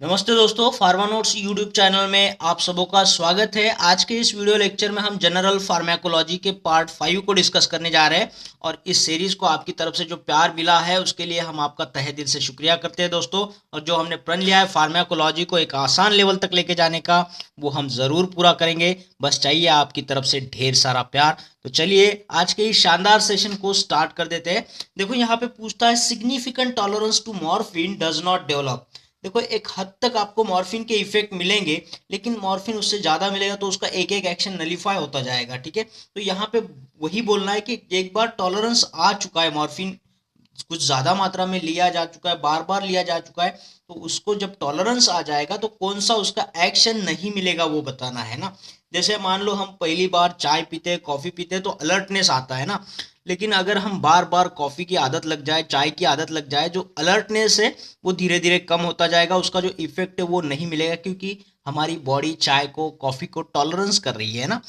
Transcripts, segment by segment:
नमस्ते दोस्तों, pharma notes YouTube channel में आप सबों का स्वागत है। आज के इस वीडियो लेक्चर में हम जनरल फार्माकोलॉजी के पार्ट 5 को डिस्कस करने जा रहे हैं और इस सीरीज को आपकी तरफ से जो प्यार मिला है उसके लिए हम आपका तहे दिल से शुक्रिया करते हैं दोस्तों। और जो हमने प्रण लिया है फार्माकोलॉजी को एक आसान लेवल तक लेके जाने का, वो हम ज़रूर पूरा करेंगे। बस चाहिए आपकी तरफ से ढेर सारा प्यार। तो चलिए आज के इस शानदार सेशन को स्टार्ट कर देते हैं। देखो यहाँ पे पूछता है significant tolerance to morphine does not develop. देखो एक हद तक आपको मॉर्फिन के इफेक्ट मिलेंगे, लेकिन मॉर्फिन उससे ज़्यादा मिलेगा तो उसका एक एक एक्शन नलीफाई होता जाएगा। ठीक है, तो यहाँ पे वही बोलना है कि एक बार टॉलरेंस आ चुका है, मॉर्फिन कुछ ज़्यादा मात्रा में लिया जा चुका है, बार बार लिया जा चुका है, तो उसको जब टॉलरेंस आ जाएगा तो कौन सा उसका एक्शन नहीं मिलेगा वो बताना है ना। जैसे मान लो हम पहली बार चाय पीते, कॉफ़ी पीते तो अलर्टनेस आता है ना, लेकिन अगर हम बार बार कॉफ़ी की आदत लग जाए, चाय की आदत लग जाए, जो अलर्टनेस है वो धीरे धीरे कम होता जाएगा, उसका जो इफेक्ट है वो नहीं मिलेगा, क्योंकि हमारी बॉडी चाय को, कॉफ़ी को टॉलरेंस कर रही है ना।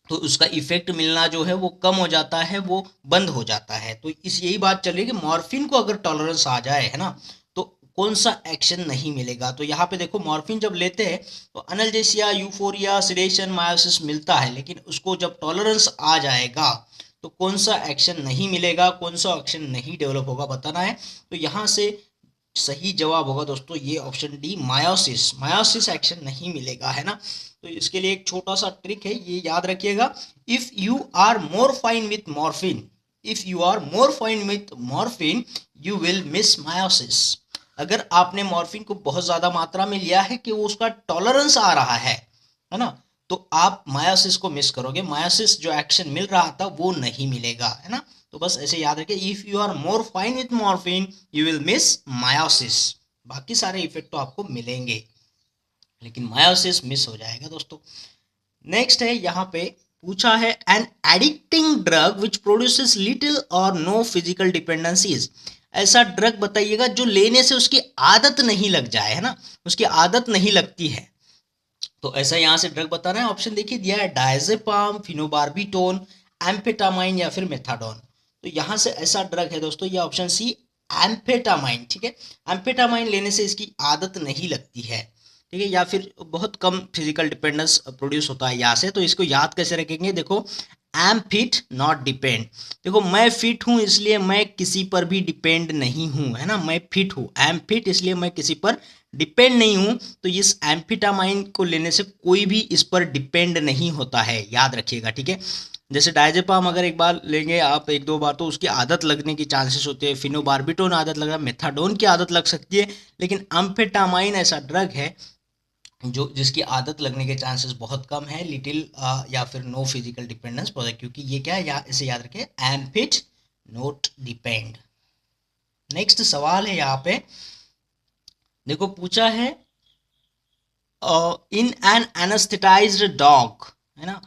तो उसका इफेक्ट मिलना जो है वो कम हो जाता है, वो बंद हो जाता है। तो इस यही बात चल रही है कि मॉर्फिन को अगर टॉलरेंस आ जाए है ना, तो कौन सा एक्शन नहीं मिलेगा। तो यहाँ पे देखो मॉर्फिन जब लेते हैं तो अनल्जेसिया, यूफोरिया, सिडेशन, मायोसिस मिलता है, लेकिन उसको जब टॉलरेंस आ जाएगा तो कौन सा एक्शन नहीं मिलेगा, कौन सा एक्शन नहीं डेवलप होगा बताना है। तो यहाँ से सही जवाब होगा दोस्तों ये option D, miosis. Miosis action नहीं मिलेगा है ना। तो इसके लिए एक छोटा सा ट्रिक है, ये याद रखिएगा। If you are more fine with morphine, if you are more fine with morphine you will miss miosis. अगर आपने मॉर्फिन को बहुत ज़्यादा मात्रा में लिया है कि वो उसका टॉलरेंस आ रहा है ना, तो आप मायोसिस को मिस करोगे। मायोसिस जो एक्शन मिल रहा था वो नहीं मिलेगा है ना। तो बस ऐसे याद रखिए, if you are more fine with morphine you will miss miosis. बाकी सारे इफेक्ट तो आपको मिलेंगे, लेकिन मायोसिस मिस हो जाएगा दोस्तों। नेक्स्ट है यहाँ पे पूछा है an addicting drug which produces little और नो फिजिकल डिपेंडेंसीज। ऐसा ड्रग बताइएगा जो लेने से उसकी आदत नहीं लग जाए है ना, उसकी आदत नहीं लगती है। तो ऐसा यहाँ से ड्रग बताना है। ऑप्शन देखिए दिया है डायजेपाम, फिनोबार्बिटोन, एम्फेटामाइन या फिर मेथाडोन। तो यहाँ से ऐसा ड्रग है दोस्तों ये ऑप्शन सी, एम्फेटामाइन। ठीक है, एम्फेटामाइन लेने से इसकी आदत नहीं लगती है। ठीक है, या फिर बहुत कम फिजिकल डिपेंडेंस प्रोड्यूस होता है यहाँ से। तो इसको याद कैसे रखेंगे, देखो एम फिट नॉट डिपेंड। देखो मैं फिट हूँ इसलिए मैं किसी पर भी डिपेंड नहीं हूँ है ना, मैं फिट हूँ, आई एम फिट इसलिए मैं किसी पर डिपेंड नहीं हूँ। तो इस एम्फिटामाइन को लेने से कोई भी इस पर डिपेंड नहीं होता है, याद रखिएगा। ठीक है, जैसे डायजेपाम अगर एक बार लेंगे आप, एक दो बार, तो उसकी आदत लगने की चांसेस होते हैं। फिनोबार्बिटोन आदत लग रहा है, मेथाडोन की आदत लग सकती है, लेकिन एम्फेटामाइन ऐसा ड्रग है जो जिसकी आदत लगने के चांसेस बहुत कम है, लिटिल या फिर नो फिजिकल डिपेंडेंस प्रोजेक्ट, क्योंकि ये क्या है, इसे याद रखिए, am fit not depend. Next सवाल है यहाँ पे, देखो पूछा है इन एन एनेस्थेटाइज्ड डॉग है ना,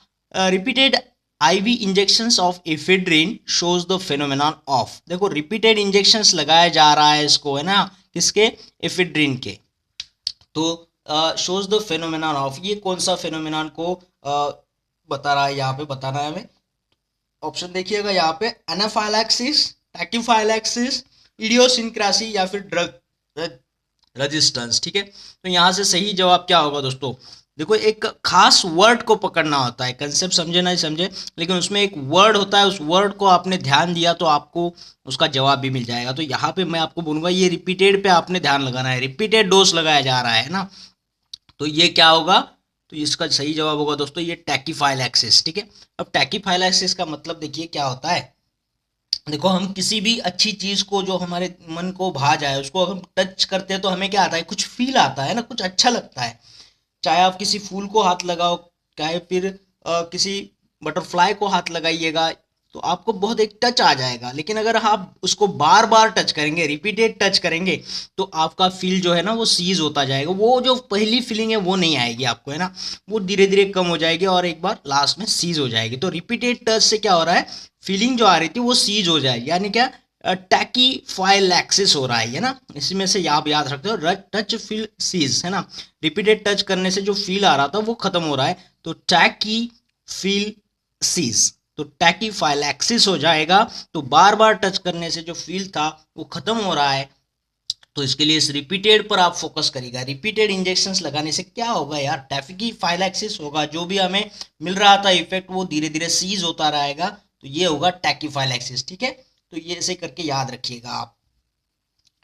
repeated IV injections of ephedrine shows the phenomenon of. देखो रिपीटेड इंजेक्शंस लगाया जा रहा है इसको है ना, किसके, एफेड्रिन के। तो शोज द फेनोमेनन ऑफ, ये कौन सा फेनोमेनन को बता रहा है यहाँ पे, बताना है हमें। ऑप्शन देखिएगा यहाँ पे, एनाफाइलैक्सिस, टैक्यूफाइलैक्सिस, इडियोसिनक्रासी या फिर ड्रग रेजिस्टेंस। ठीक है, तो यहाँ से सही जवाब क्या होगा दोस्तों। देखो एक खास वर्ड को पकड़ना होता है, कंसेप्ट समझे नहीं समझे, लेकिन उसमें एक वर्ड होता है, उस वर्ड को आपने ध्यान दिया तो आपको उसका जवाब भी मिल जाएगा। तो यहाँ पे मैं आपको बोलूँगा ये रिपीटेड पे आपने ध्यान लगाना है, रिपीटेड डोज लगाया जा रहा है ना, तो ये क्या होगा, तो इसका सही जवाब होगा दोस्तों ये टैकीफाइलैक्सिस। ठीक है, अब टैकीफाइलैक्सिस का मतलब देखिए क्या होता है। देखो हम किसी भी अच्छी चीज को जो हमारे मन को भा जाए उसको हम टच करते हैं तो हमें क्या आता है, कुछ फील आता है ना, कुछ अच्छा लगता है। चाहे आप किसी फूल को हाथ लगाओ, चाहे फिर किसी बटरफ्लाई को हाथ लगाइएगा, तो आपको बहुत एक टच आ जाएगा। लेकिन अगर आप उसको बार बार टच करेंगे, रिपीटेड टच करेंगे, तो आपका फील जो है ना वो सीज होता जाएगा। वो जो पहली फीलिंग है वो नहीं आएगी आपको है ना, वो धीरे धीरे कम हो जाएगी और एक बार लास्ट में सीज हो जाएगी। तो रिपीटेड टच से क्या हो रहा है, फीलिंग जो आ रही थी वो सीज हो जाएगी, यानी क्या, टैकीफाइलैक्सिस हो रहा है ना। इसी में से आप याद रखते हो, टच फील सीज है ना, रिपीटेड टच करने से जो फील आ रहा था वो खत्म हो रहा है, तो टैकी फील सीज, तो टैकीफाइलैक्सिस हो जाएगा। तो बार बार टच करने से जो फील था वो खत्म हो रहा है, तो इसके लिए इस रिपीटेड पर आप फोकस करिएगा। रिपीटेड इंजेक्शंस लगाने से क्या होगा यार, टैकीफाइलैक्सिस होगा, जो भी हमें मिल रहा था इफेक्ट वो धीरे धीरे सीज होता रहेगा, तो ये होगा टैकीफाइलैक्सिस। ठीक है, तो ये ऐसे करके याद रखिएगा आप।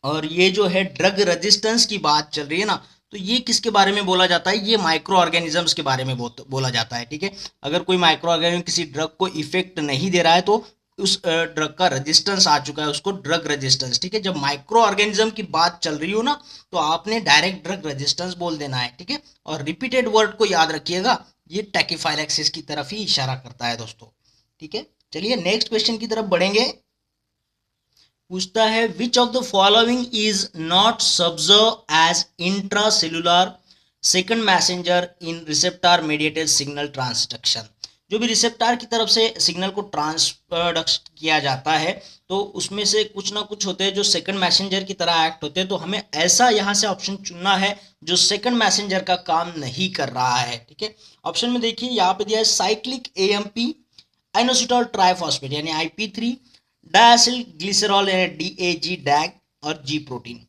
और ये जो है ड्रग रेजिस्टेंस की बात चल रही है ना, तो ये किसके बारे में बोला जाता है, ये माइक्रो ऑर्गेनिजम्स के बारे में बोला जाता है। ठीक है, अगर कोई माइक्रो ऑर्गेनिज्म किसी ड्रग को इफेक्ट नहीं दे रहा है तो उस ड्रग का रेजिस्टेंस आ चुका है, उसको ड्रग रेजिस्टेंस। ठीक है, जब माइक्रो ऑर्गेनिज्म की बात चल रही हो ना, तो आपने डायरेक्ट ड्रग रेजिस्टेंस बोल देना है। ठीक है, और रिपीटेड वर्ड को याद रखिएगा, ये टैकीफाइलैक्सिस की तरफ ही इशारा करता है दोस्तों। ठीक है, चलिए नेक्स्ट क्वेश्चन की तरफ बढ़ेंगे। पूछता है which of the following is not subserve as intracellular second messenger in receptor mediated signal transduction. जो भी रिसेप्टर की तरफ से सिग्नल को ट्रांसडक्ट किया जाता है, तो उसमें से कुछ ना कुछ होते हैं जो सेकंड मैसेंजर की तरह एक्ट होते हैं। तो हमें ऐसा यहाँ से ऑप्शन चुनना है जो सेकंड मैसेंजर का काम नहीं कर रहा है। ठीक है, ऑप्शन में देखिए यहाँ पे दिया है साइक्लिक एएमपी, आइनोसिटोल ट्राइफॉस्फेट यानी IP3, डायसिल ग्लिसरॉल यानी DAG डैग, और जी प्रोटीन।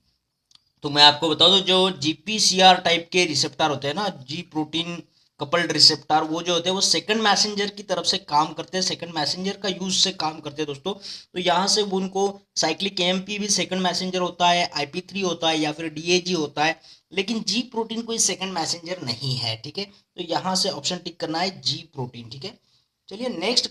तो मैं आपको बता दूं, जो GPCR टाइप के रिसेप्टर होते हैं ना, जी प्रोटीन कपल्ड रिसेप्टर, वो जो होते हैं वो सेकंड मैसेंजर की तरफ से काम करते हैं, सेकंड मैसेंजर का यूज से काम करते हैं दोस्तों। तो यहाँ से उनको साइक्लिक AMP भी सेकंड मैसेंजर होता है, IP3 होता है या फिर DAG होता है, लेकिन जी प्रोटीन कोई सेकंड मैसेंजर नहीं है। ठीक है, तो यहाँ से ऑप्शन टिक करना है जी प्रोटीन। ठीक है, चलिए नेक्स्ट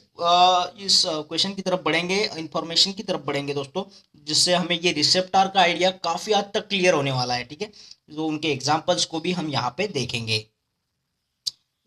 इस क्वेश्चन की तरफ बढ़ेंगे, इंफॉर्मेशन की तरफ बढ़ेंगे दोस्तों, जिससे हमें ये रिसेप्टर का आइडिया काफी हद तक क्लियर होने वाला है। ठीक है, तो उनके एग्जांपल्स को भी हम यहाँ पे देखेंगे।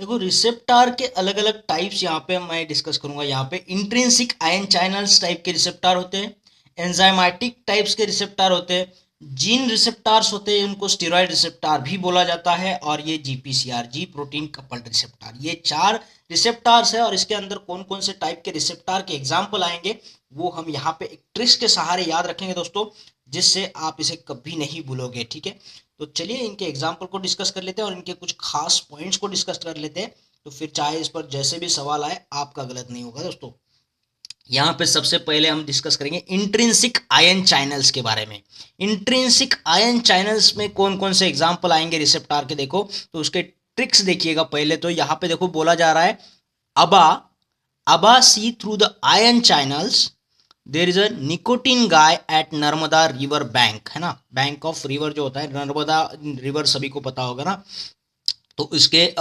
देखो रिसेप्टर के अलग अलग टाइप्स यहाँ पे मैं डिस्कस करूंगा। यहाँ पे इंट्रिंसिक आयन चैनल्स टाइप के रिसेप्टर होते हैं, एंजाइमेटिक टाइप्स के रिसेप्टर होते हैं, जीन रिसेप्टर्स होते हैं, उनको स्टेरॉइड रिसेप्टर भी बोला जाता है, और ये GPCR जी प्रोटीन कपल्ड रिसेप्टर, ये 4 रिसेप्टर्स है। और इसके अंदर कौन कौन से टाइप के रिसेप्टर के एग्जाम्पल आएंगे वो हम यहाँ पे एक ट्रिक्स के सहारे याद रखेंगे दोस्तों, जिससे आप इसे कभी नहीं भूलोगे। ठीक है, तो चलिए इनके एग्जाम्पल को डिस्कस कर लेते हैं और इनके कुछ खास पॉइंट्स को डिस्कस कर लेते हैं, तो फिर चाहे इस पर जैसे भी सवाल आए आपका गलत नहीं होगा दोस्तों। यहाँ पे सबसे पहले हम डिस्कस करेंगे इंट्रिंसिक आयन चैनल्स के बारे में। इंट्रिंसिक आयन चैनल्स में कौन कौन से एग्जाम्पल आएंगे रिसेप्टर के, देखो तो उसके ट्रिक्स देखिएगा। पहले तो यहाँ पे देखो बोला जा रहा है अबा सी through the ion channels there is a nicotine guy at Narmada river bank, है ना, बैंक ऑफ रिवर जो होता है, नर्मदा रिवर सभी को पता होगा ना। तो इसके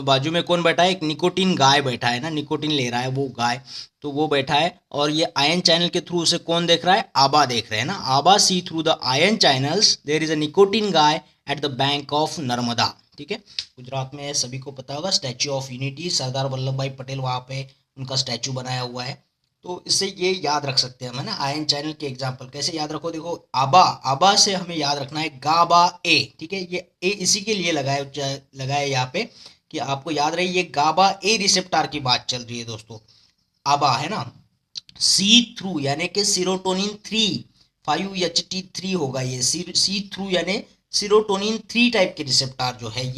बाजू में कौन बैठा है, एक निकोटिन गाय बैठा है ना, निकोटिन ले रहा है वो गाय, तो वो बैठा है। और ये आयन चैनल के थ्रू उसे कौन देख रहा है, आबा देख रहे हैं ना। आबा सी through the ion channels there is a nicotine guy at the bank of Narmada. ठीक है, गुजरात में सभी को पता होगा statue of unity, Sardar Vallabh Bhai Patel वहाँ पे उनका स्टैच्यू बनाया हुआ है। तो इससे ये याद रख सकते हैं हम, है ना। आयन चैनल के एग्जाम्पल कैसे याद रखो, देखो आबा से हमें याद रखना है गाबा ए। ठीक है, ये ए इसी के लिए लगाया यहाँ पे कि आपको याद रहे ये गाबा ए रिसेप्टर की बात चल रही है दोस्तों। आबा है ना, सी थ्रू यानी कि सीरोटोनिन 3 5HT3 होगा ये, सी थ्रू यानी सीरोटोनिन 3 टाइप के रिसेप्टर जो है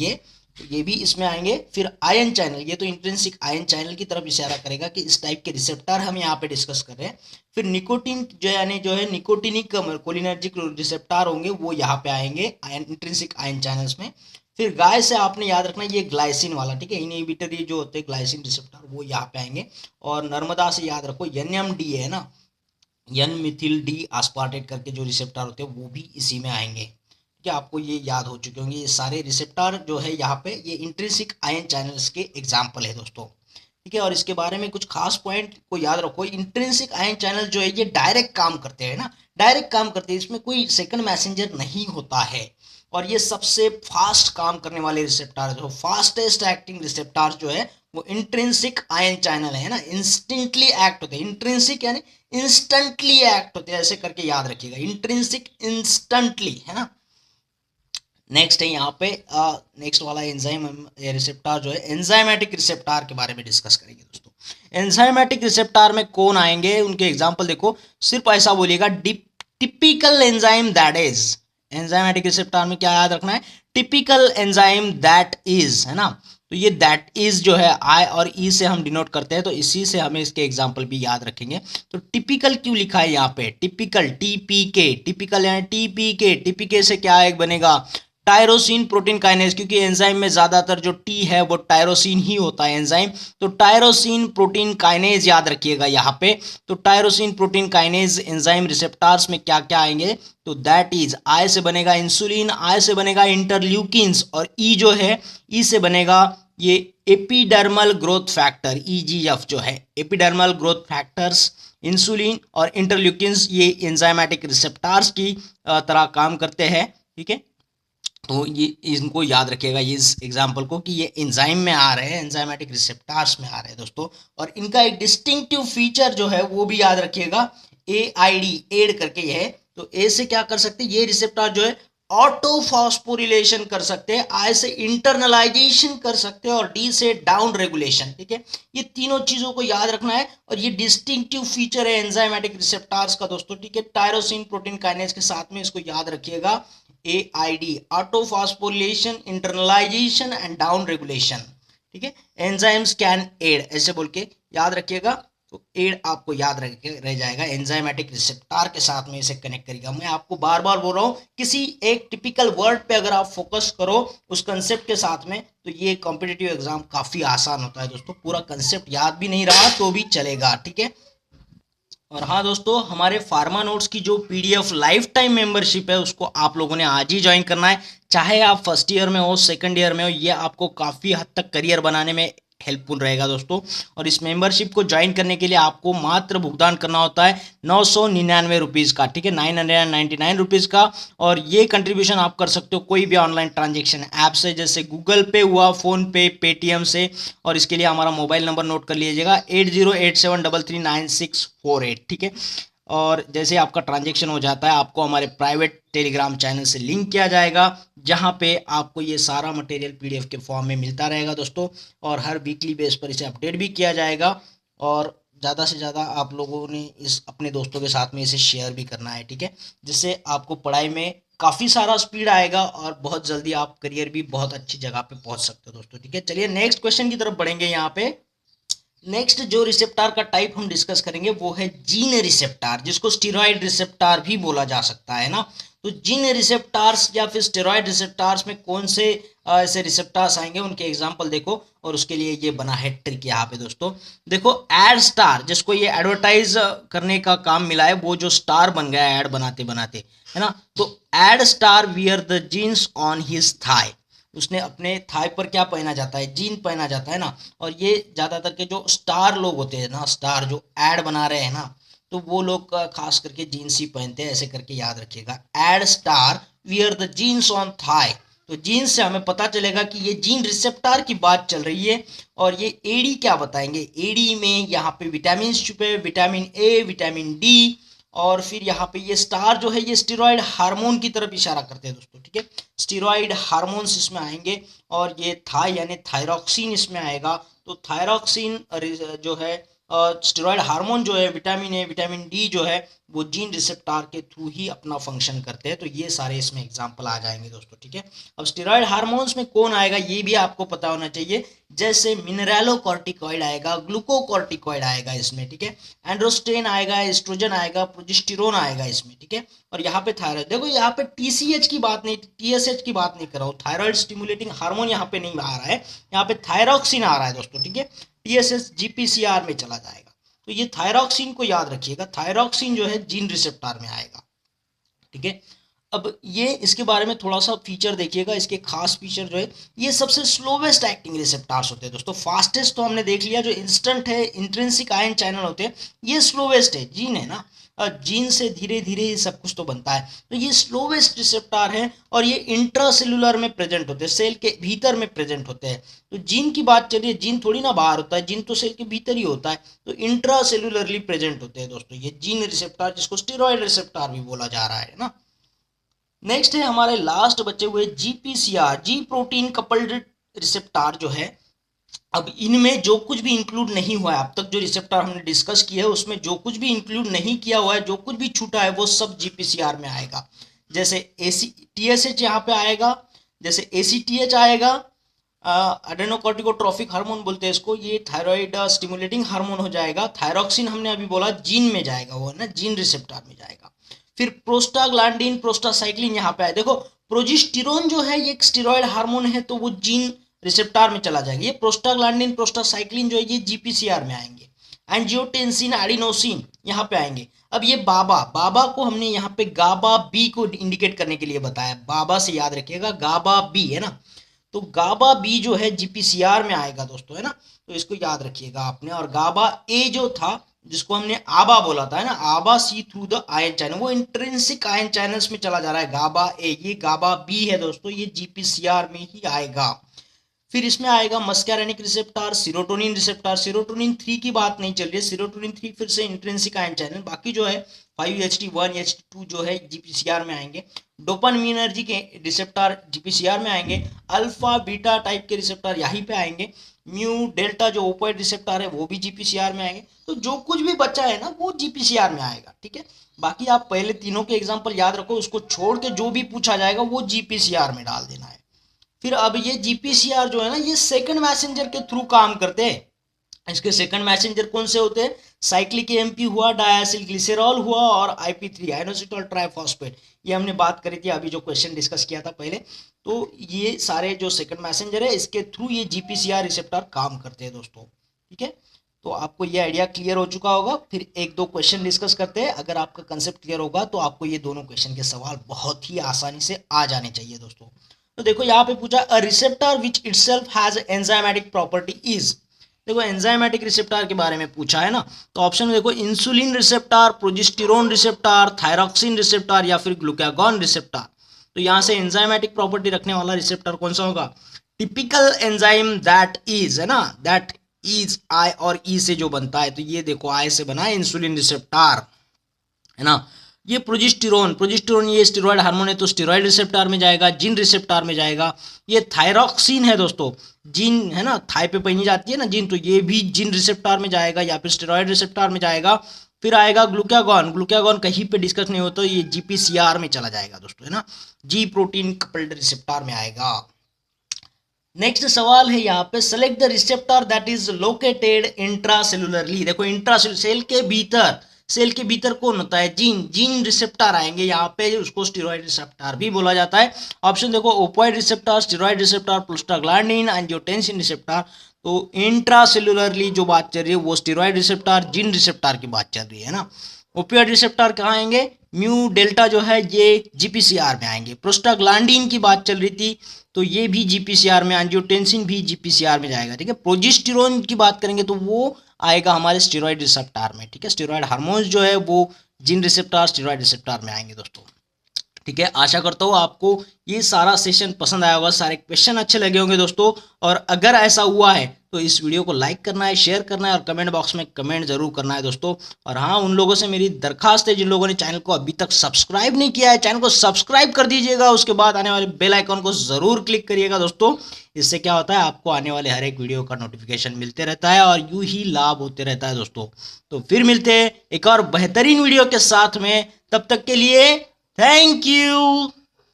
ये भी इसमें आएंगे। फिर आयन चैनल, ये तो इंट्रिंसिक आयन चैनल की तरफ इशारा करेगा कि इस टाइप के रिसेप्टर हम यहाँ पे डिस्कस कर रहे हैं। फिर निकोटिन जो यानी जो है निकोटिनिक कोलिनर्जिक रिसेप्टर होंगे वो यहाँ पे आएंगे आयन इंट्रिंसिक आयन चैनल्स में। फिर गाय से आपने याद रखना ये ग्लाइसिन वाला, ठीक है, इनहिबिटरी जो होते हैं ग्लाइसिन रिसेप्टर वो यहाँ पे आएंगे। और नर्मदा से याद रखो NMD है ना, एन मिथिल डी आस्पार्टेट करके जो रिसेप्टर होते हैं वो भी इसी में आएंगे। ठीक है, आपको ये याद हो चुके होंगे, ये सारे रिसेप्टर जो है यहाँ पे ये इंट्रिंसिक आयन चैनल्स के एग्जाम्पल है दोस्तों। ठीक है, और इसके बारे में कुछ खास पॉइंट को याद रखो। इंट्रिंसिक आयन चैनल जो है ये डायरेक्ट काम करते हैं ना, डायरेक्ट काम करते हैं, इसमें कोई सेकंड मैसेंजर नहीं होता है। और ये सबसे फास्ट काम करने वाले रिसेप्टर, जो फास्टेस्ट एक्टिंग रिसेप्टर जो है वो इंट्रिंसिक आयन चैनल है ना, इंस्टेंटली एक्ट होते हैं। इंट्रिंसिक यानी इंस्टेंटली एक्ट होते हैं, ऐसे करके याद रखिएगा, इंट्रिंसिक इंस्टेंटली, है ना। नेक्स्ट है यहाँ पे नेक्स्ट वाला एंजाइम रिसेप्टर जो है एंजाइमेटिक रिसेप्टर के बारे में डिस्कस करेंगे दोस्तों। एंजाइमेटिक रिसेप्टर में कौन आएंगे, उनके एग्जांपल देखो, सिर्फ ऐसा बोलिएगा typical enzyme that is. Enzymatic receptor में क्या याद रखना है, टिपिकल एंजाइम दैट इज, है ना। तो ये दैट इज जो है आई और ई से हम डिनोट करते हैं, तो इसी से हमें इसके एग्जाम्पल भी याद रखेंगे। तो टिपिकल क्यों लिखा है यहाँ पे, टिपिकल टीपीके, टिपिकल यानी टीपीके, टीपीके से क्या एक बनेगा, टायरोसिन प्रोटीन काइनेज, क्योंकि एंजाइम में ज्यादातर जो टी है वो टायरोसिन ही होता है एंजाइम, तो टायरोसिन प्रोटीन काइनेज याद रखिएगा यहाँ पे। तो tyrosine protein kinase enzyme receptors में क्या क्या आएंगे, तो दैट इज आई से बनेगा इंसुलिन, आई से बनेगा इंटरल्यूकिन्स, और ई जो है ई से बनेगा ये एपिडर्मल ग्रोथ फैक्टर, ईजीएफ जो है एपिडर्मल ग्रोथ फैक्टर्स, इंसुलिन और इंटरल्यूकिन्स ये एंजाइमेटिक रिसेप्टार्स की तरह काम करते हैं। ठीक है, तो ये इनको याद रखिएगा इस एग्जाम्पल को कि ये एंजाइम में आ रहे हैं, एंजाइमेटिक रिसेप्टार्स में आ रहे हैं दोस्तों। और इनका एक डिस्टिंक्टिव फीचर जो है वो भी याद रखिएगा, AID एड करके ये है। तो ए से क्या कर सकते हैं, ये रिसेप्टर जो है ऑटो फॉस्फोरिलेशन कर सकते हैं, आई से इंटरनलाइजेशन कर सकते हैं, और डी से डाउन रेगुलेशन। ठीक है, ये तीनों चीजों को याद रखना है, और ये डिस्टिंक्टिव फीचर है एंजाइमेटिक रिसेप्टार्स का दोस्तों। ठीक है, टायरोसिन प्रोटीन काइनेज के साथ में इसको याद रखिएगा, AID auto phosphorylation, internalisation and down regulation. ठीक है, एंजाइम्स कैन एड, ऐसे बोल के याद रखिएगा, तो एड आपको याद रह जाएगा, एंजाइमेटिक रिसेप्टर के साथ में इसे कनेक्ट करेगा। मैं आपको बार बार बोल रहा हूँ, किसी एक टिपिकल वर्ड पे अगर आप फोकस करो उस कंसेप्ट के साथ में, तो ये कॉम्पिटिटिव एग्जाम काफी आसान होता है दोस्तों। पूरा कंसेप्ट याद भी नहीं रहा तो भी चलेगा। ठीक है, और हाँ दोस्तों, हमारे फार्मा नोट्स की जो PDF लाइफ टाइम मेंबरशिप है उसको आप लोगों ने आज ही ज्वाइन करना है, चाहे आप फर्स्ट ईयर में हो, सेकंड ईयर में हो, ये आपको काफ़ी हद तक करियर बनाने में हेल्पफुल रहेगा दोस्तों। और इस मेंबरशिप को ज्वाइन करने के लिए आपको मात्र भुगतान करना होता है 999 रुपीज़ का। ठीक है, 999 रुपीज़ का, और ये कंट्रीब्यूशन आप कर सकते हो कोई भी ऑनलाइन ट्रांजेक्शन ऐप से, जैसे गूगल पे हुआ, फ़ोन पे, पेटीएम से। और इसके लिए हमारा मोबाइल नंबर नोट कर लीजिएगा, 8087339648। ठीक है, और जैसे आपका ट्रांजेक्शन हो जाता है, आपको हमारे प्राइवेट टेलीग्राम चैनल से लिंक किया जाएगा, जहां पे आपको ये सारा मटेरियल PDF के फॉर्म में मिलता रहेगा दोस्तों, और हर वीकली बेस पर इसे अपडेट भी किया जाएगा। और ज़्यादा से ज़्यादा आप लोगों ने इस अपने दोस्तों के साथ में इसे शेयर भी करना है। ठीक है, जिससे आपको पढ़ाई में काफ़ी सारा स्पीड आएगा, और बहुत जल्दी आप करियर भी बहुत अच्छी जगह पे पहुंच सकते हो दोस्तों। ठीक है, चलिए नेक्स्ट क्वेश्चन की तरफ बढ़ेंगे। यहाँ पे नेक्स्ट जो रिसेप्टार का टाइप हम डिस्कस करेंगे वो है जीन रिसेप्टार, जिसको स्टेरॉइड रिसेप्टार भी बोला जा सकता है ना। तो जीन रिसेप्टार्स या फिर स्टेरॉइड रिसेप्टार्स में कौन से ऐसे रिसेप्टार्स आएंगे, उनके एग्जांपल देखो। और उसके लिए ये बना है ट्रिक यहाँ पे दोस्तों। देखो, एड स्टार, जिसको ये एडवर्टाइज करने का काम मिला है, वो जो स्टार बन गया है एड बनाते बनाते, है ना। तो Ed star wear the jeans on his thigh, उसने अपने थाई पर क्या पहना जाता है, जीन पहना जाता है ना। और ये ज्यादातर के जो स्टार लोग होते हैं ना, स्टार जो एड बना रहे हैं ना, तो वो लोग खास करके जीन्स ही पहनते हैं, ऐसे करके याद रखिएगा, Ed star wear the jeans on thigh. तो जीन्स से हमें पता चलेगा कि ये जीन रिसेप्टार की बात चल रही है। और ये एडी क्या बताएंगे, एडी में यहाँ पे विटामिन छुपे, विटामिन ए, विटामिन डी, और फिर यहाँ पे ये स्टार जो है ये स्टेरॉइड हार्मोन की तरफ इशारा करते हैं दोस्तों। ठीक है, स्टेरॉइड हार्मोन्स इसमें आएंगे, और ये थाई यानी थायरॉक्सिन इसमें आएगा। तो थायरॉक्सिन जो है स्टेरॉइड हार्मोन जो है, विटामिन ए, विटामिन डी जो है, वो जीन रिसेप्टार के थ्रू ही अपना फंक्शन करते हैं। तो ये सारे इसमें एग्जाम्पल आ जाएंगे दोस्तों। ठीक है, अब स्टेरॉइड हार्मोन्स में कौन आएगा ये भी आपको पता होना चाहिए, जैसे मिनरलोकॉर्टिकॉइड आएगा, ग्लूकोकॉर्टिकॉइड आएगा इसमें। ठीक है, एंड्रोस्टेन आएगा, एस्ट्रोजन आएगा, प्रोजेस्टेरोन आएगा इसमें। ठीक है, और यहाँ पे थायराइड, देखो यहाँ पे TCH की बात नहीं, TSH की बात नहीं कर रहा हूँ, थायराइड स्टिमुलेटिंग हार्मोन यहाँ पे नहीं आ रहा है, यहाँ पे थायरॉक्सिन आ रहा है दोस्तों। ठीक है, TSH GPCR में चला जाएगा। तो ये थायरॉक्सिन को याद रखिएगा, थायरॉक्सिन जो है जीन रिसेप्टर में आएगा। ठीक है, अब ये इसके बारे में थोड़ा सा फीचर देखिएगा, इसके खास फीचर जो है, ये सबसे स्लोवेस्ट एक्टिंग रिसेप्टार्स होते हैं दोस्तों। फास्टेस्ट तो हमने देख लिया, जो इंस्टेंट है, इंट्रिंसिक आयन चैनल होते हैं, ये स्लोवेस्ट है, जीन है ना, जीन से धीरे धीरे ये सब कुछ तो बनता है। तो ये स्लोवेस्ट रिसेप्टार है, और ये इंट्रासेलुलर में प्रेजेंट होते हैं, सेल के भीतर में प्रेजेंट होते हैं। तो जीन की बात चलिए, जीन थोड़ी ना बाहर होता है, जीन तो सेल के भीतर ही होता है, तो इंट्रासेलुलरली प्रेजेंट होते हैं दोस्तों ये जीन रिसेप्टार, जिसको स्टेरॉइड रिसेप्टार भी बोला जा रहा है ना। नेक्स्ट है हमारे लास्ट बचे हुए GPCR, जी प्रोटीन कपल्ड रिसेप्टार जो है। अब इनमें जो कुछ भी इंक्लूड नहीं हुआ है, अब तक जो रिसेप्टर हमने डिस्कस किया है उसमें जो कुछ भी इंक्लूड नहीं किया हुआ है, जो कुछ भी छूटा है, वो सब GPCR में आएगा। जैसे TSH यहाँ पे आएगा, जैसे ACTH आएगा, एडेनोकॉर्टिकोट्रोफिक हार्मोन बोलते हैं इसको, ये थायराइड स्टिमुलेटिंग हार्मोन हो जाएगा। थायरॉक्सिन हमने अभी बोला जीन में जाएगा, वो है ना जीन रिसेप्टर में जाएगा। फिर प्रोस्टाग्लैंडिन प्रोस्टासाइक्लिन यहाँ पे आए। देखो प्रोजेस्टेरोन जो है ये एक स्टेरॉयड हार्मोन है, तो वो जीन रिसेप्टर में चला जाएगा। ये प्रोस्टाग्लैंडिन प्रोस्टासाइक्लिन जो है ये जीपीसीआर में आएंगे। एंजियोटेंसिन एडिनोसिन यहाँ पे आएंगे। अब ये बाबा को हमने यहाँ पे गाबा बी को इंडिकेट करने के लिए बताया, बाबा से याद रखिएगा, गाबा बी है ना, तो गाबा बी जो है जीपीसीआर में आएगा दोस्तों, है ना, तो इसको याद रखिएगा आपने। और गाबा ए जो था जिसको हमने आबा बोला था, है ना, आबा सी थ्रू द आयन चैनल, वो इंट्रिंसिक आयन चैनल्स में चला जा रहा है गाबा ए। ये गाबा बी है दोस्तों, ये जीपीसीआर में ही आएगा। फिर इसमें आएगा muscarinic receptor, serotonin receptor. Serotonin 3 की बात नहीं चल रही है, सीरोटोनिन 3 फिर से इंट्रिंसिक आयन चैनल, बाकी जो है 5HT1 HT2 जो है जीपीसीआर में आएंगे। डोपामिनर्जी के रिसेप्टर जीपीसीआर में आएंगे। अल्फा बीटा टाइप के रिसेप्टर यहीं पे आएंगे। म्यू डेल्टा जो ओपोइड रिसेप्टर है वो भी जीपीसीआर में आएंगे। तो जो कुछ भी बचा है ना वो जीपीसीआर में आएगा, ठीक है। बाकी आप पहले तीनों के एग्जाम्पल याद रखो, उसको छोड़ के जो भी पूछा जाएगा वो जीपीसीआर में डाल देना है। फिर अब ये जीपीसीआर जो है ना ये सेकंड मैसेंजर के थ्रू काम करते हैं। इसके सेकंड मैसेंजर कौन से होते हैं? साइक्लिक एमपी हुआ, डायसिल ग्लिसरॉल हुआ और IP3 आइनोसिटोल ट्राइफॉस्फेट, ये हमने बात करी थी अभी जो क्वेश्चन डिस्कस किया था पहले। तो ये सारे जो सेकंड मैसेंजर है इसके थ्रू ये जीपीसीआर रिसेप्टर काम करते हैं दोस्तों, ठीक है। तो आपको ये आइडिया क्लियर हो चुका होगा। फिर एक दो क्वेश्चन डिस्कस करते हैं। अगर आपका कंसेप्ट क्लियर होगा तो आपको ये दोनों क्वेश्चन के सवाल बहुत ही आसानी से आ जाने चाहिए दोस्तों। तो देखो यहाँ पे पूछा a receptor which itself has enzymatic property is. देखो एंजाइमेटिक रिसेप्टर के बारे में पूछा है ना, तो ऑप्शन में देखो insulin receptor, progesterone receptor, thyroxine receptor या फिर ग्लूकागॉन रिसेप्टर। तो यहाँ से एंजाइमेटिक प्रॉपर्टी रखने वाला रिसेप्टर कौन सा होगा? टिपिकल एंजाइम दैट इज, है ना, दैट इज आई और ई से जो बनता है, तो ये देखो आई से बना है इंसुलिन रिसेप्टर, है ना। ये प्रोजेस्टेरोन ये स्टेरॉयड हार्मोन है तो स्टेरॉयड रिसेप्टर में जाएगा, जीन रिसेप्टर में जाएगा। ये थायरॉक्सिन है दोस्तों, जीन है ना, थाई पे पहनी जाती है ना जीन, तो ये भी जीन रिसेप्टर में जाएगा या फिर स्टेरॉयड रिसेप्टर में जाएगा। फिर आएगा ग्लूकागॉन कहीं पे डिस्कस नहीं होता, ये जीपीसीआर में चला जाएगा दोस्तों, है ना, जी प्रोटीन कपल्ड रिसेप्टर में आएगा। नेक्स्ट सवाल है यहाँ पे, select the receptor that is located intracellularly. देखो इंट्रासेलुलर सेल के भीतर कौन होता है? जीन रिसेप्टर आएंगे यहाँ पे, उसको स्टेरॉयड रिसेप्टर भी बोला जाता है। ऑप्शन देखो opioid receptor, steroid receptor, prostaglandin, angiotensin receptor. तो इंट्रासेलुलरली जो बात चल रही है वो स्टेरॉयड रिसेप्टर, जीन रिसेप्टर की बात चल रही है ना। ओपियोइड रिसेप्टर कहाँ आएंगे? म्यू डेल्टा जो है ये जीपीसीआर में आएंगे। प्रोस्टाग्लैंडिन की बात चल रही थी तो ये भी जीपीसीआर में, एंजियोटेंसिन भी जीपीसीआर में जाएगा, ठीक है। प्रोजेस्टेरोन की बात करेंगे तो वो आएगा हमारे स्टेरॉयड रिसेप्टर में, ठीक है। स्टेरॉयड हार्मोन्स जो है वो जीन रिसेप्टर, स्टेरॉयड रिसेप्टर में आएंगे दोस्तों, ठीक है। आशा करता हूँ आपको ये सारा सेशन पसंद आया होगा, सारे क्वेश्चन अच्छे लगे होंगे दोस्तों। और अगर ऐसा हुआ है तो इस वीडियो को लाइक करना है, शेयर करना है और कमेंट बॉक्स में कमेंट जरूर करना है दोस्तों। और हाँ, उन लोगों से मेरी दरखास्त है जिन लोगों ने चैनल को अभी तक सब्सक्राइब नहीं किया है, चैनल को सब्सक्राइब कर दीजिएगा। उसके बाद आने वाले बेल आइकॉन को जरूर क्लिक करिएगा दोस्तों। इससे क्या होता है, आपको आने वाले हर एक वीडियो का नोटिफिकेशन मिलते रहता है और यूं ही लाभ होते रहता है दोस्तों। तो फिर मिलते हैं एक और बेहतरीन वीडियो के साथ में, तब तक के लिए थैंक यू।